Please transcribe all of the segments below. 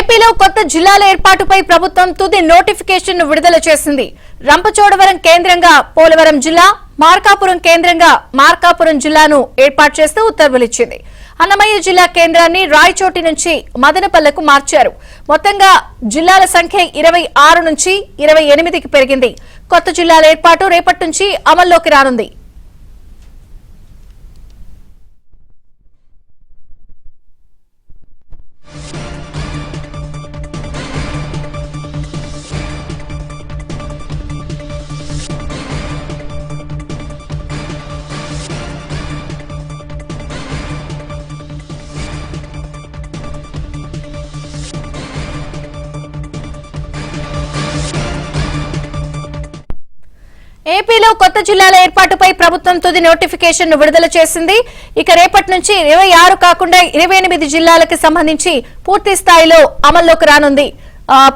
ఏపీలో కొత్త జిల్లాల ఏర్పాటుపై ప్రభుత్వం తుది నోటిఫికేషన్ విడుదల చేసింది. రంపచోడవరం కేంద్రంగా పోలవరం జిల్లా, మార్కాపురం కేంద్రంగా మార్కాపురం జిల్లాను ఏర్పాటు చేస్తూ ఉత్తర్వులిచ్చింది. అన్నమయ్య జిల్లా కేంద్రాన్ని రాయచోటి నుంచి మదనపల్లెకు మార్చారు. మొత్తంగా జిల్లాల సంఖ్య 26 నుంచి 28కి పెరిగింది. కొత్త జిల్లాల ఏర్పాటు రేపటి నుంచి అమల్లోకి రానుంది. ఏపీలో కొత్త జిల్లాల ఏర్పాటుపై ప్రభుత్వం తుది నోటిఫికేషన్ విడుదల చేసింది. ఇక రేపటి నుంచి 26 కాకుండా 28 జిల్లాలకు సంబంధించి పూర్తి స్థాయిలో అమల్లోకి రానుంది.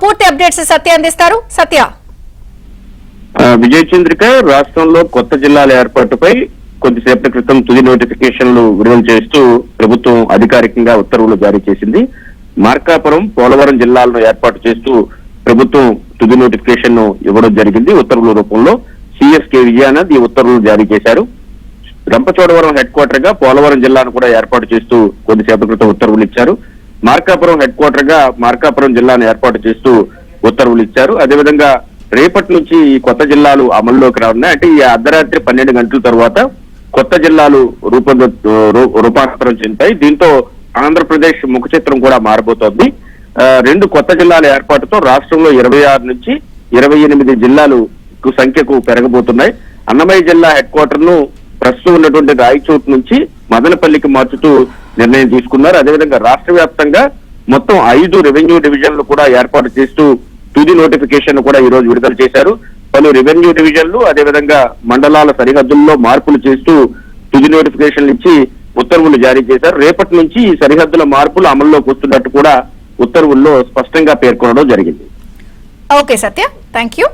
పూర్తి అప్డేట్స్ సత్య అందిస్తారు. సత్య. విజయ్ చంద్రిక, రాష్ట్రంలో కొత్త జిల్లాల ఏర్పాటుపై కొద్దిసేపటి క్రితం తుది నోటిఫికేషన్లు విడుదల చేస్తూ ప్రభుత్వం అధికారికంగా ఉత్తర్వులు జారీ చేసింది. మార్కాపురం, పోలవరం జిల్లాలను ఏర్పాటు చేస్తూ ప్రభుత్వం తుది నోటిఫికేషన్ ఇవ్వడం జరిగింది. ఉత్తర్వుల రూపంలో సిఎస్కే విజయానంద్ ఈ ఉత్తర్వులు జారీ చేశారు. రంపచోడవరం హెడ్ క్వార్టర్ గా పోలవరం జిల్లాను కూడా ఏర్పాటు చేస్తూ కొద్దిసేపటి క్రితం ఉత్తర్వులు ఇచ్చారు. మార్కాపురం హెడ్ క్వార్టర్ గా మార్కాపురం జిల్లాను ఏర్పాటు చేస్తూ ఉత్తర్వులు ఇచ్చారు. అదేవిధంగా రేపటి నుంచి ఈ కొత్త జిల్లాలు అమల్లోకి రానున్నాయి. అంటే ఈ అర్ధరాత్రి 12 గంటల తర్వాత కొత్త జిల్లాలు రూపాంతరం చెందుతాయి. దీంతో ఆంధ్రప్రదేశ్ ముఖ చిత్రం కూడా మారబోతోంది. 2 కొత్త జిల్లాల ఏర్పాటుతో రాష్ట్రంలో 26 నుంచి 28 జిల్లాలు సంఖ్యకు పెరగబోతున్నాయి. అన్నమయ్య జిల్లా హెడ్ క్వార్టర్ ను ప్రస్తుతం ఉన్నటువంటి రాయచోటు నుంచి మదనపల్లికి మార్చుతూ నిర్ణయం తీసుకున్నారు. అదేవిధంగా రాష్ట్ర వ్యాప్తంగా మొత్తం 5 రెవెన్యూ డివిజన్లు కూడా ఏర్పాటు చేస్తూ తుది నోటిఫికేషన్ కూడా ఈ రోజు విడుదల చేశారు. పలు రెవెన్యూ డివిజన్లు అదేవిధంగా మండలాల సరిహద్దుల్లో మార్పులు చేస్తూ తుది నోటిఫికేషన్లు ఇచ్చి ఉత్తర్వులు జారీ చేశారు. రేపటి నుంచి ఈ సరిహద్దుల మార్పులు అమల్లోకి వస్తున్నట్టు కూడా ఉత్తర్వుల్లో స్పష్టంగా పేర్కొనడం జరిగింది. Okay Satya, thank you.